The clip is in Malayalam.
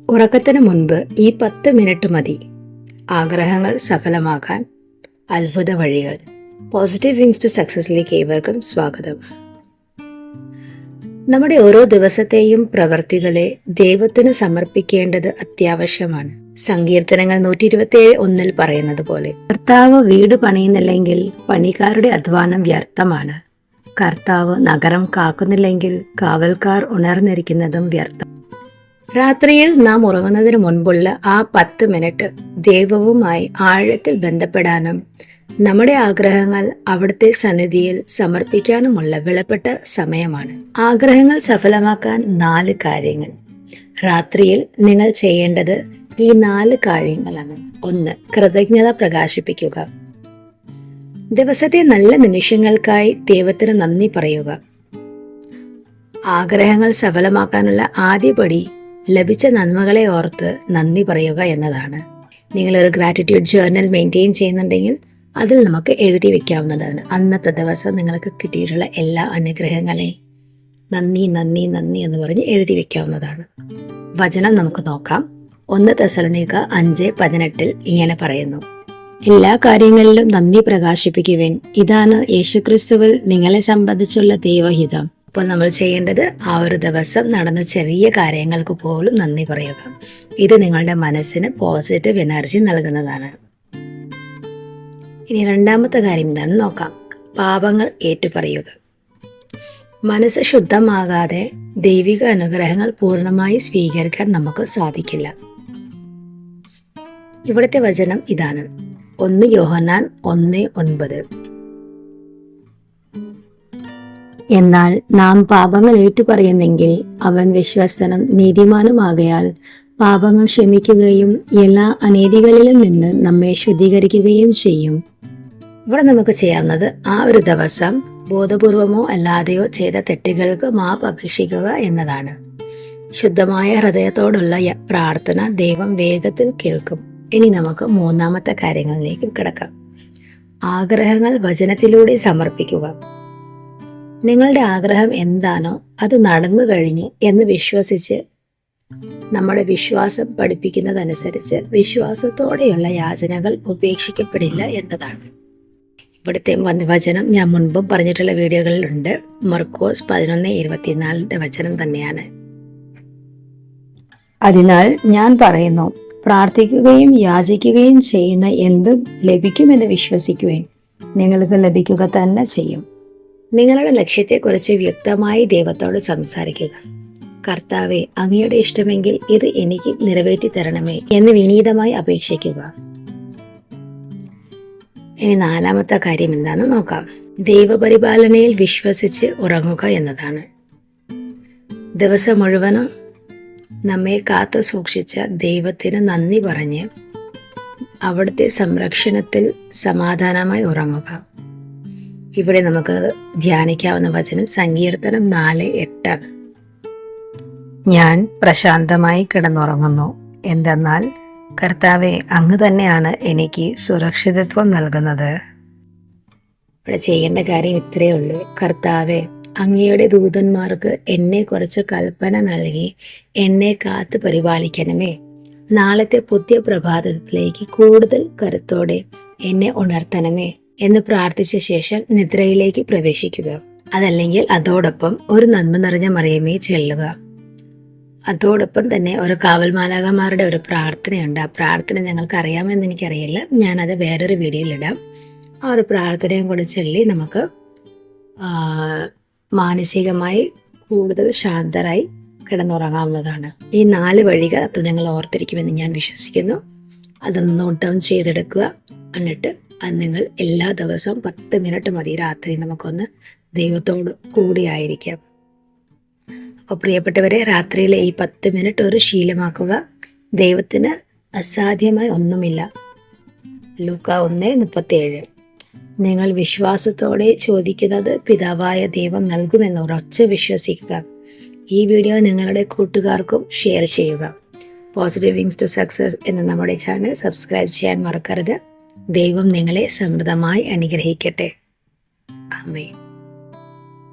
ഉറക്കത്തിന് മുൻപ് ഈ 10 മിനിറ്റ് മതി ആഗ്രഹങ്ങൾ സഫലമാക്കാൻ. അത്ഭുത വഴികൾ. പോസിറ്റീവ് വിങ്സ് ടു സക്സസിലേക്ക് ഏവർക്കും സ്വാഗതം. നമ്മുടെ ഓരോ ദിവസത്തെയും പ്രവർത്തികളെ ദൈവത്തിന് സമർപ്പിക്കേണ്ടത് അത്യാവശ്യമാണ്. സങ്കീർത്തനങ്ങൾ 127:1 പറയുന്നത് പോലെ, കർത്താവ് വീട് പണിയുന്നില്ലെങ്കിൽ പണിക്കാരുടെ അധ്വാനം വ്യർത്ഥമാണ്. കർത്താവ് നഗരം കാക്കുന്നില്ലെങ്കിൽ കാവൽക്കാർ ഉണർന്നിരിക്കുന്നതും വ്യർത്ഥം. രാത്രിയിൽ നാം ഉറങ്ങുന്നതിന് മുൻപുള്ള ആ 10 മിനിറ്റ് ദൈവവുമായി ആഴത്തിൽ ബന്ധപ്പെടാനും നമ്മുടെ ആഗ്രഹങ്ങൾ അവിടുത്തെ സന്നിധിയിൽ സമർപ്പിക്കാനുമുള്ള വിലപ്പെട്ട സമയമാണ്. ആഗ്രഹങ്ങൾ സഫലമാക്കാൻ 4 കാര്യങ്ങൾ. രാത്രിയിൽ നിങ്ങൾ ചെയ്യേണ്ടത് ഈ 4 കാര്യങ്ങളാണ്. 1. കൃതജ്ഞത പ്രകാശിപ്പിക്കുക. ദിവസത്തെ നല്ല നിമിഷങ്ങൾക്കായി ദൈവത്തിന് നന്ദി പറയുക. ആഗ്രഹങ്ങൾ സഫലമാക്കാനുള്ള ആദ്യപടി ലഭിച്ച നന്മകളെ ഓർത്ത് നന്ദി പറയുക എന്നതാണ്. നിങ്ങളൊരു ഗ്രാറ്റിറ്റ്യൂഡ് ജേർണൽ മെയിൻറ്റെയിൻ ചെയ്യുന്നുണ്ടെങ്കിൽ അതിൽ നമുക്ക് എഴുതി വെക്കാവുന്നതാണ്. അന്നത്തെ ദിവസം നിങ്ങൾക്ക് കിട്ടിയിട്ടുള്ള എല്ലാ അനുഗ്രഹങ്ങളെയും നന്ദി നന്ദി നന്ദി എന്ന് പറഞ്ഞ് എഴുതി വെക്കാവുന്നതാണ്. വചനം നമുക്ക് നോക്കാം. 1 തെസ്സലോനിക്ക 5:18 ഇങ്ങനെ പറയുന്നു: എല്ലാ കാര്യങ്ങളിലും നന്ദി പ്രകാശിപ്പിക്കുവിൻ, ഇതാണ് യേശുക്രിസ്തുവിൽ നിങ്ങളെ സംബന്ധിച്ചുള്ള ദൈവഹിതം. അപ്പോൾ നമ്മൾ ചെയ്യേണ്ടത് ആ ഒരു ദിവസം നടന്ന ചെറിയ കാര്യങ്ങൾക്ക് പോലും നന്ദി പറയുക. ഇത് നിങ്ങളുടെ മനസ്സിന് പോസിറ്റീവ് എനർജി നൽകുന്നതാണ്. ഇനി രണ്ടാമത്തെ കാര്യം എന്താണെന്ന് നോക്കാം. പാപങ്ങൾ ഏറ്റുപറയുക. മനസ്സ് ശുദ്ധമാകാതെ ദൈവിക അനുഗ്രഹങ്ങൾ പൂർണ്ണമായി സ്വീകരിക്കാൻ നമുക്ക് സാധിക്കില്ല. ഇവിടുത്തെ വചനം ഇതാണ്: 1 യോഹന്നാൻ 1:9. എന്നാൽ നാം പാപങ്ങൾ ഏറ്റുപറയുന്നെങ്കിൽ അവൻ വിശ്വസ്തനും നീതിമാനുമാകയാൽ പാപങ്ങൾ ക്ഷമിക്കുകയും എല്ലാ അനീതികളിലും നിന്ന് നമ്മെ ശുദ്ധീകരിക്കുകയും ചെയ്യും. ഇവിടെ നമുക്ക് ചെയ്യാവുന്നത് ആ ഒരു ദിവസം ബോധപൂർവമോ അല്ലാതെയോ ചെയ്ത തെറ്റുകൾക്ക് മാപ്പ് അപേക്ഷിക്കുക എന്നതാണ്. ശുദ്ധമായ ഹൃദയത്തോടുള്ള പ്രാർത്ഥന ദൈവം വേഗത്തിൽ കേൾക്കും. ഇനി നമുക്ക് 3ാമത്തെ കാര്യങ്ങളിലേക്ക് കിടക്കാം. ആഗ്രഹങ്ങൾ വചനത്തിലൂടെ സമർപ്പിക്കുക. നിങ്ങളുടെ ആഗ്രഹം എന്താണോ അത് നടന്നു കഴിഞ്ഞു എന്ന് വിശ്വസിച്ച് നമ്മുടെ വിശ്വാസം പഠിപ്പിക്കുന്നതനുസരിച്ച് വിശ്വാസത്തോടെയുള്ള യാചനകൾ ഉപേക്ഷിക്കപ്പെടില്ല എന്നതാണ്. ഇവിടുത്തെ വചനം ഞാൻ മുൻപും പറഞ്ഞിട്ടുള്ള വീഡിയോകളിലുണ്ട്. മർക്കോസ് 11:24 വചനം തന്നെയാണ്. അതിനാൽ ഞാൻ പറയുന്നു, പ്രാർത്ഥിക്കുകയും യാചിക്കുകയും ചെയ്യുന്ന എന്തും ലഭിക്കുമെന്ന് വിശ്വസിക്കുവേൻ, നിങ്ങൾക്ക് ലഭിക്കുക തന്നെ ചെയ്യും. നിങ്ങളുടെ ലക്ഷ്യത്തെക്കുറിച്ച് വ്യക്തമായി ദൈവത്തോട് സംസാരിക്കുക. കർത്താവെ, അങ്ങയുടെ ഇഷ്ടമെങ്കിൽ ഇത് എനിക്ക് നിറവേറ്റി തരണമേ എന്ന് വിനീതമായി അപേക്ഷിക്കുക. ഇനി 4ാമത്തെ കാര്യം എന്താണെന്ന് നോക്കാം. ദൈവപരിപാലനയിൽ വിശ്വസിച്ച് ഉറങ്ങുക എന്നതാണ്. ദിവസം മുഴുവനും നമ്മെ കാത്തു സൂക്ഷിച്ച ദൈവത്തിന് നന്ദി പറഞ്ഞ് അവിടുത്തെ സംരക്ഷണത്തിൽ സമാധാനമായി ഉറങ്ങുക. ഇവിടെ നമുക്ക് ധ്യാനിക്കാവുന്ന വചനം സങ്കീർത്തനം 4:8. ഞാൻ പ്രശാന്തമായി കിടന്നുറങ്ങുന്നു, എന്തെന്നാൽ കർത്താവെ, അങ്ങ് തന്നെയാണ് എനിക്ക് സുരക്ഷിതത്വം നൽകുന്നത്. ഇവിടെ ചെയ്യേണ്ട കാര്യം ഇത്രയേ ഉള്ളൂ. കർത്താവെ, അങ്ങയുടെ ദൂതന്മാർക്ക് എന്നെ കുറച്ച് കൽപ്പന നൽകി എന്നെ കാത്ത് പരിപാലിക്കണമേ. നാളത്തെ പുതിയ പ്രഭാതത്തിലേക്ക് കൂടുതൽ കരുത്തോടെ എന്നെ ഉണർത്തണമേ എന്ന് പ്രാർത്ഥിച്ച ശേഷം നിദ്രയിലേക്ക് പ്രവേശിക്കുക. അതല്ലെങ്കിൽ അതോടൊപ്പം ഒരു നന്മ നിറഞ്ഞ മറിയമേ ചെല്ലുക. അതോടൊപ്പം തന്നെ ഒരു കാവൽമാലാകമാരുടെ ഒരു പ്രാർത്ഥനയുണ്ട്. ആ പ്രാർത്ഥന ഞങ്ങൾക്ക് അറിയാമെന്ന് എനിക്കറിയില്ല, ഞാനത് വേറൊരു വീഡിയോയിൽ ഇടാം. ആ ഒരു പ്രാർത്ഥനയും കൂടെ ചൊല്ലി നമുക്ക് മാനസികമായി കൂടുതൽ ശാന്തരായി കിടന്നുറങ്ങാവുന്നതാണ്. ഈ 4 വഴികൾ അപ്പോൾ നിങ്ങൾ ഓർത്തിരിക്കുമെന്ന് ഞാൻ വിശ്വസിക്കുന്നു. അതൊന്ന് നോട്ട് ഡൗൺ ചെയ്തെടുക്കുക. എന്നിട്ട് അത് നിങ്ങൾ എല്ലാ ദിവസവും 10 മിനിറ്റ് മതി രാത്രി നമുക്കൊന്ന് ദൈവത്തോട് കൂടിയായിരിക്കാം. അപ്പോൾ പ്രിയപ്പെട്ടവരെ, രാത്രിയിലെ ഈ 10 മിനിറ്റ് ഒരു ശീലമാക്കുക. ദൈവത്തിന് അസാധ്യമായി ഒന്നുമില്ല. ലൂക്ക 1:37. നിങ്ങൾ വിശ്വാസത്തോടെ ചോദിക്കുന്നത് പിതാവായ ദൈവം നൽകുമെന്ന് ഉറച്ച് വിശ്വസിക്കുക. ഈ വീഡിയോ നിങ്ങളുടെ കൂട്ടുകാർക്കും ഷെയർ ചെയ്യുക. പോസിറ്റീവ് വിങ്സ് ടു സക്സസ് എന്ന നമ്മുടെ ചാനൽ സബ്സ്ക്രൈബ് ചെയ്യാൻ മറക്കരുത്. ദൈവം നിങ്ങളെ സമൃദ്ധമായി അനുഗ്രഹിക്കട്ടെ. ആമേൻ.